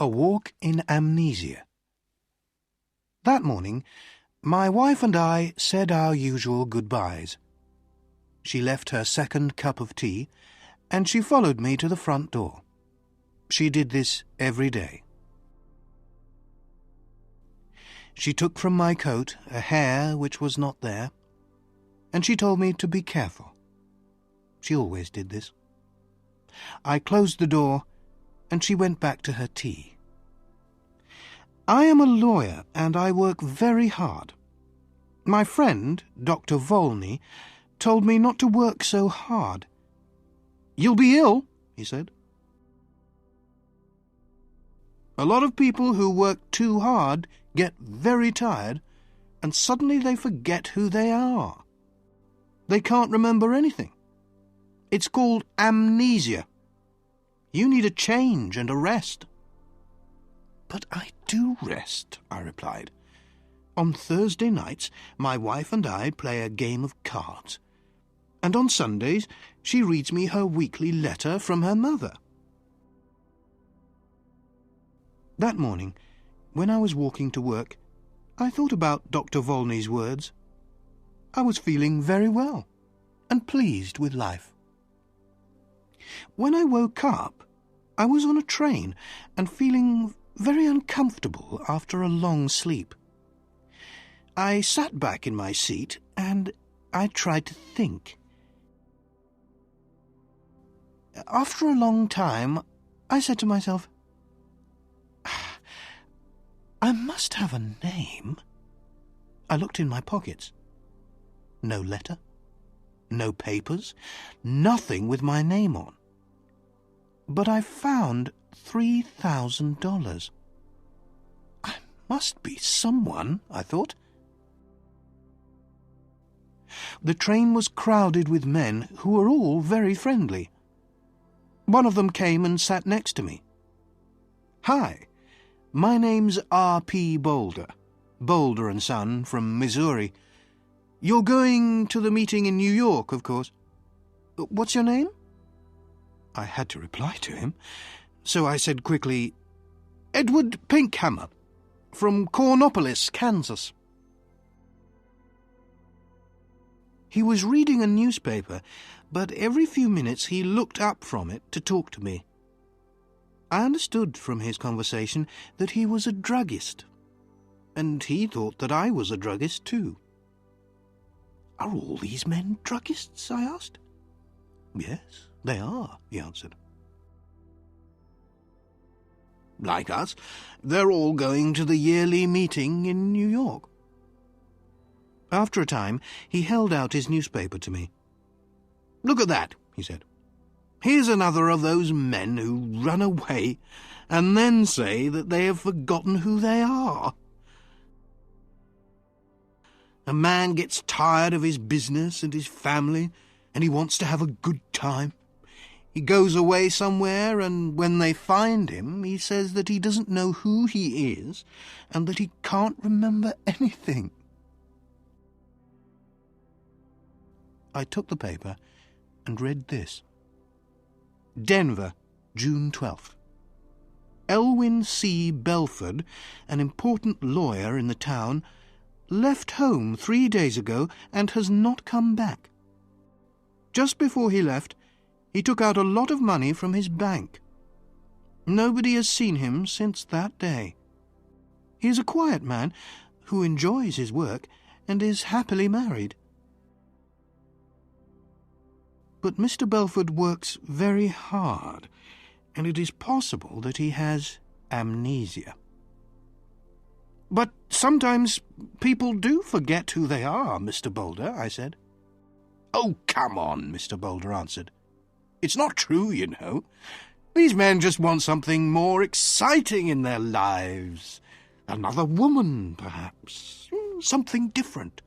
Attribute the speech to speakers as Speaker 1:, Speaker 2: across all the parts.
Speaker 1: A walk in Amnesia. That morning, my wife and I said our usual goodbyes. She left her second cup of tea, and she followed me to the front door. She did this every day. She took from my coat a hair which was not there, and she told me to be careful. She always did this. I closed the door, and she went back to her tea. I am a lawyer, and I work very hard. My friend, Dr. Volney, told me not to work so hard. "You'll be ill," he said. A lot of people who work too hard get very tired, and suddenly they forget who they are. They can't remember anything. It's called amnesia. You need a change and a rest. "But I do rest," I replied. "On Thursday nights, my wife and I play a game of cards, and on Sundays she reads me her weekly letter from her mother." That morning, when I was walking to work, I thought about Dr. Volney's words. I was feeling very well and pleased with life. When I woke up, I was on a train and feeling very uncomfortable after a long sleep. I sat back in my seat and I tried to think. After a long time, I said to myself, I must have a name. I looked in my pockets. No letter, no papers, nothing with my name on. But I found $3,000. I must be someone, I thought. The train was crowded with men who were all very friendly. One of them came and sat next to me. "Hi, my name's R.P. Boulder, Boulder & Son from Missouri. You're going to the meeting in New York, of course. What's your name?" I had to reply to him, so I said quickly, "Edward Pinkhammer, from Cornopolis, Kansas." He was reading a newspaper, but every few minutes he looked up from it to talk to me. I understood from his conversation that he was a druggist, and he thought that I was a druggist too. "Are all these men druggists?" I asked. "Yes, they are," he answered. "Like us, they're all going to the yearly meeting in New York." After a time, he held out his newspaper to me. "Look at that," he said. "Here's another of those men who run away and then say that they have forgotten who they are. A man gets tired of his business and his family, and he wants to have a good time. He goes away somewhere, and when they find him, he says that he doesn't know who he is and that he can't remember anything." I took the paper and read this. Denver, June 12th. Elwyn C. Belford, an important lawyer in the town, left home 3 days ago and has not come back. Just before he left, he took out a lot of money from his bank. Nobody has seen him since that day. He is a quiet man who enjoys his work and is happily married. But Mr. Belford works very hard, and it is possible that he has amnesia. "But sometimes people do forget who they are, Mr. Boulder," I said. "Oh, come on," Mr. Boulder answered. "It's not true, you know. These men just want something more exciting in their lives. Another woman, perhaps. Something different."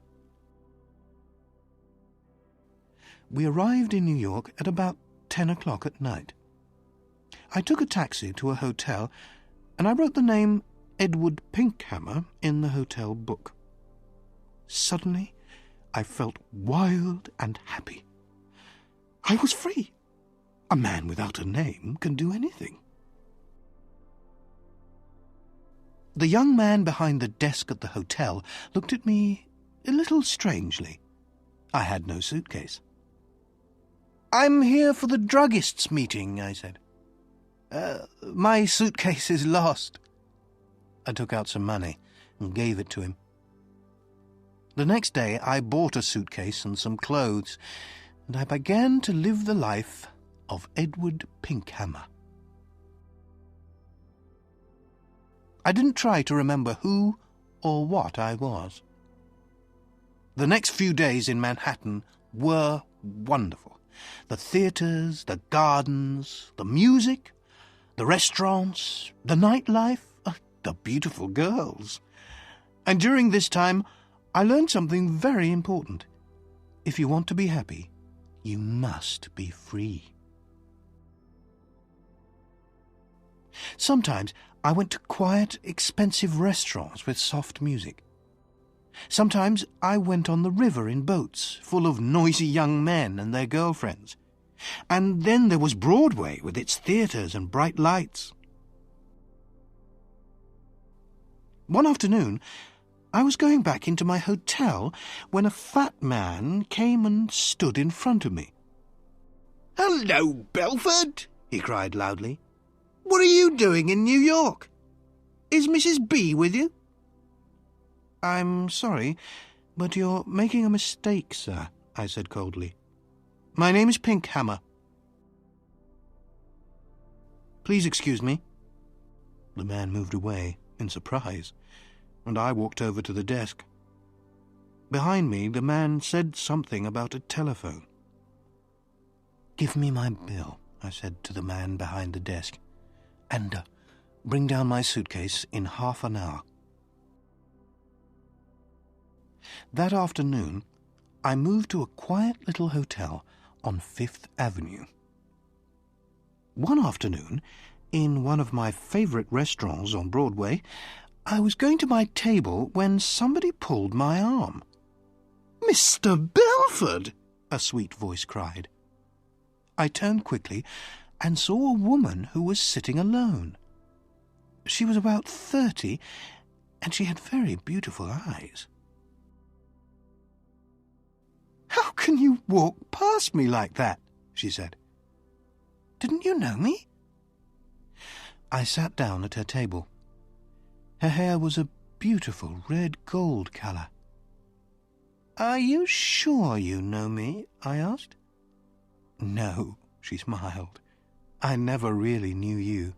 Speaker 1: We arrived in New York at about 10 o'clock at night. I took a taxi to a hotel, and I wrote the name Edward Pinkhammer in the hotel book. Suddenly, I felt wild and happy. I was free. A man without a name can do anything. The young man behind the desk at the hotel looked at me a little strangely. I had no suitcase. "I'm here for the druggist's meeting," I said. My suitcase is lost." I took out some money and gave it to him. The next day I bought a suitcase and some clothes, and I began to live the life of Edward Pinkhammer. I didn't try to remember who or what I was. The next few days in Manhattan were wonderful. The theatres, the gardens, the music, the restaurants, the nightlife, the beautiful girls. And during this time, I learned something very important. If you want to be happy, you must be free. Sometimes I went to quiet, expensive restaurants with soft music. Sometimes I went on the river in boats full of noisy young men and their girlfriends. And then there was Broadway with its theatres and bright lights. One afternoon, I was going back into my hotel when a fat man came and stood in front of me. "Hello, Belford!" he cried loudly. "What are you doing in New York? Is Mrs. B with you?" "I'm sorry, but you're making a mistake, sir," I said coldly. "My name is Pinkhammer." "Please excuse me." The man moved away in surprise, and I walked over to the desk. Behind me, the man said something about a telephone. "Give me my bill," I said to the man behind the desk, "and bring down my suitcase in half an hour." That afternoon, I moved to a quiet little hotel on Fifth Avenue. One afternoon, in one of my favourite restaurants on Broadway, I was going to my table when somebody pulled my arm. "Mr. Belford!" a sweet voice cried. I turned quickly and saw a woman who was sitting alone. She was about 30, and she had very beautiful eyes. "How can you walk past me like that?" she said. "Didn't you know me?" I sat down at her table. Her hair was a beautiful red-gold colour. "Are you sure you know me?" I asked. "No," she smiled. "I never really knew you."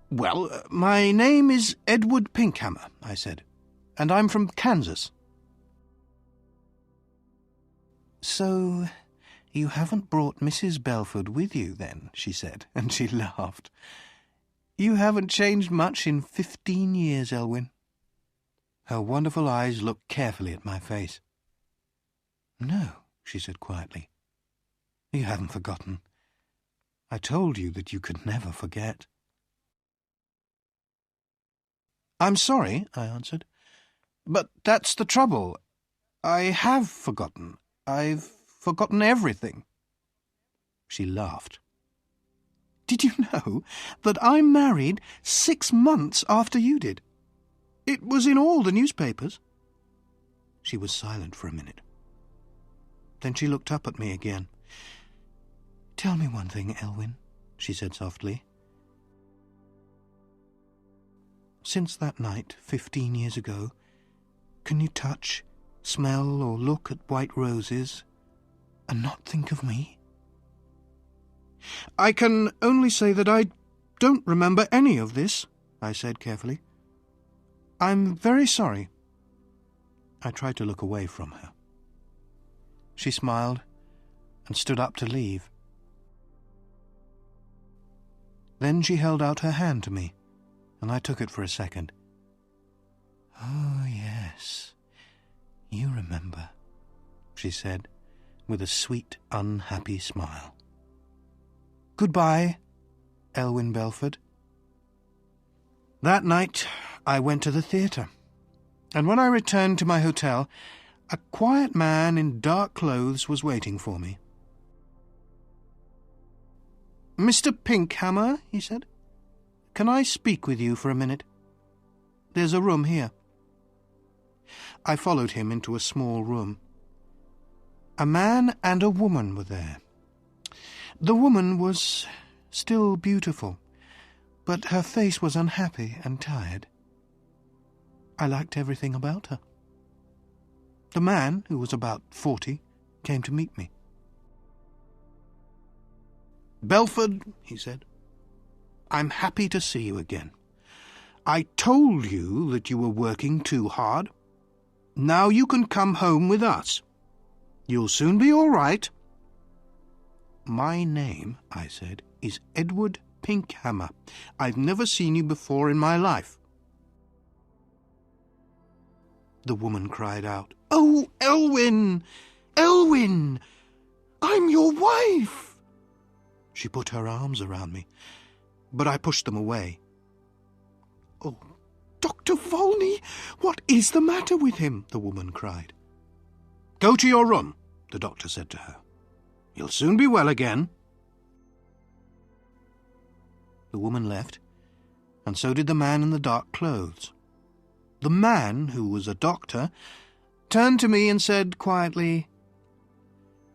Speaker 1: "Well, my name is Edward Pinkhammer," I said, "and I'm from Kansas." "So you haven't brought Mrs. Belford with you, then?" she said, and she laughed. "You haven't changed much in 15 years, Elwyn." Her wonderful eyes looked carefully at my face. "No," she said quietly. "You haven't forgotten. I told you that you could never forget." "I'm sorry," I answered, "but that's the trouble. I have forgotten. I've forgotten everything." She laughed. "Did you know that I married 6 months after you did? It was in all the newspapers." She was silent for a minute. Then she looked up at me again. "Tell me one thing, Elwyn," she said softly. "Since that night, 15 years ago, can you touch, smell or look at white roses and not think of me?" "I can only say that I don't remember any of this," I said carefully. "I'm very sorry." I tried to look away from her. She smiled and stood up to leave. Then she held out her hand to me, and I took it for a second. "Oh, yes, you remember," she said, with a sweet, unhappy smile. "Goodbye, Elwyn Belford." That night I went to the theatre, and when I returned to my hotel, a quiet man in dark clothes was waiting for me. "Mr. Pinkhammer," he said, "can I speak with you for a minute?" There's a room here." I followed him into a small room. A man and a woman were there. The woman was still beautiful, but her face was unhappy and tired. I liked everything about her. The man, who was about 40, came to meet me. "Belford," he said, "I'm happy to see you again. I told you that you were working too hard. Now you can come home with us. You'll soon be all right." "My name," I said, "is Edward Pinkhammer. I've never seen you before in my life." The woman cried out, "Oh, Elwyn! Elwyn! I'm your wife!" She put her arms around me, but I pushed them away. "Oh, Dr. Volney, what is the matter with him?" the woman cried. "Go to your room," the doctor said to her. "You'll soon be well again." The woman left, and so did the man in the dark clothes. The man, who was a doctor, turned to me and said quietly,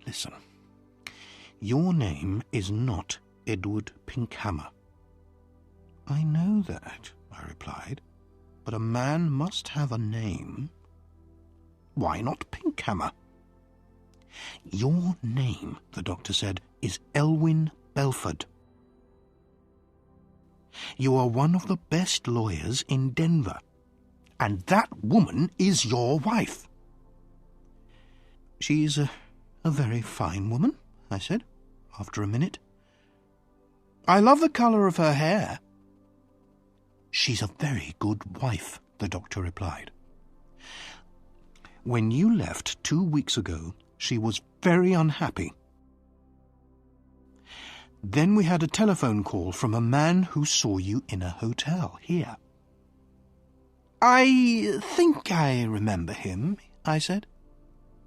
Speaker 1: "Listen, your name is not Edward Pinkhammer." "I know that," I replied, "but a man must have a name." "Why not Pinkhammer?" "Your name," the doctor said, "is Elwyn Belford. You are one of the best lawyers in Denver, and that woman is your wife." "She's a very fine woman," I said, after a minute. "I love the colour of her hair." "She's a very good wife," the doctor replied. "When you left 2 weeks ago, she was very unhappy. Then we had a telephone call from a man who saw you in a hotel here." "I think I remember him," I said.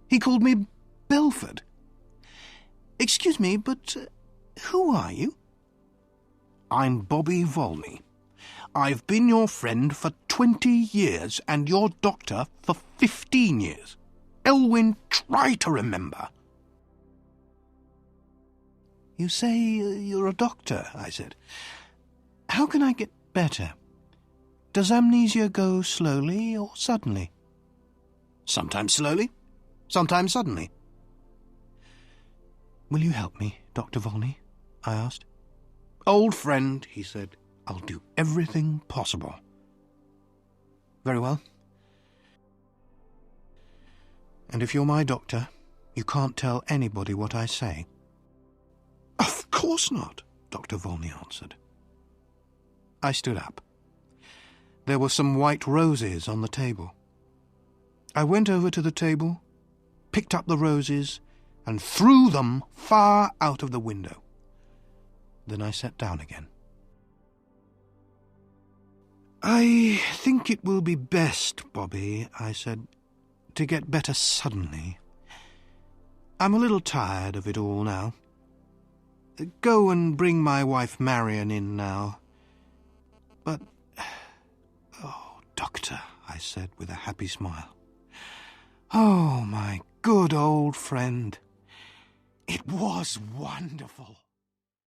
Speaker 1: "He called me Belford. Excuse me, but who are you?" "I'm Bobby Volney. I've been your friend for 20 years and your doctor for 15 years. Elwyn, try to remember." "You say you're a doctor," I said. "How can I get better? Does amnesia go slowly or suddenly?" "Sometimes slowly, sometimes suddenly." "Will you help me, Dr. Volney?" I asked. "Old friend," he said, "I'll do everything possible." "Very well. And if you're my doctor, you can't tell anybody what I say?" "Of course not," Dr. Volney answered. I stood up. There were some white roses on the table. I went over to the table, picked up the roses, and threw them far out of the window. Then I sat down again. "I think it will be best, Bobby," I said, "to get better suddenly. I'm a little tired of it all now. Go and bring my wife Marion in now." "But, oh, Doctor," I said with a happy smile. "Oh, my good old friend. It was wonderful."